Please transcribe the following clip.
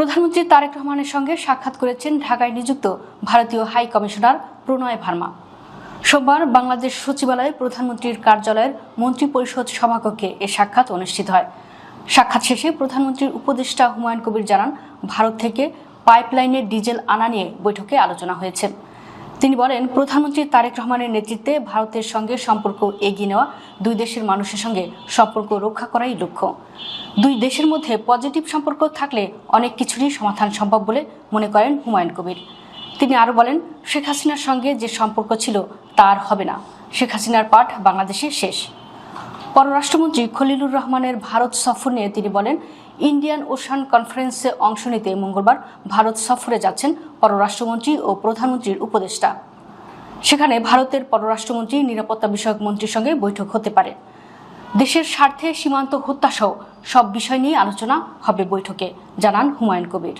প্রধানমন্ত্রী তারেক রহমানের সঙ্গে সাক্ষাৎ করেছেন ঢাকায় নিযুক্ত ভারতীয় হাই কমিশনার প্রণয় ভার্মা। সোমবার বাংলাদেশ সচিবালয়ে প্রধানমন্ত্রীর কার্যালয়ের মন্ত্রিপরিষদ সভাকক্ষে এ সাক্ষাৎ অনুষ্ঠিত হয়। সাক্ষাৎ শেষে প্রধানমন্ত্রীর উপদেষ্টা হুমায়ুন কবির জানান, ভারত থেকে পাইপলাইনে ডিজেল আনা নিয়ে বৈঠকে আলোচনা হয়েছে। তিনি বলেন, প্রধানমন্ত্রী তারেক রহমানের নেতৃত্বে ভারতের সঙ্গে সম্পর্ক এগিয়ে নেওয়া, দুই দেশের মানুষের সঙ্গে সম্পর্ক রক্ষা করাই লক্ষ্য। দুই দেশের মধ্যে পজিটিভ সম্পর্ক থাকলে অনেক কিছুরই সমাধান সম্ভব বলে মনে করেন হুমায়ুন কবির। তিনি আরও বলেন, শেখ হাসিনার সঙ্গে যে সম্পর্ক ছিল তা আর হবে না। শেখ হাসিনার পাঠ বাংলাদেশে শেষ। পররাষ্ট্রমন্ত্রী খলিলুর রহমানের ভারত সফর নিয়ে তিনি বলেন, ইন্ডিয়ান ওশান কনফারেন্সে অংশ নিতে মঙ্গলবার ভারত সফরে যাচ্ছেন পররাষ্ট্রমন্ত্রী ও প্রধানমন্ত্রীর উপদেষ্টা। সেখানে ভারতের পররাষ্ট্রমন্ত্রী, নিরাপত্তা বিষয়ক মন্ত্রীর সঙ্গে বৈঠক হতে পারে। দেশের স্বার্থে সীমান্ত হত্যাসহ সব বিষয় নিয়ে আলোচনা হবে বৈঠকে, জানান হুমায়ুন কবির।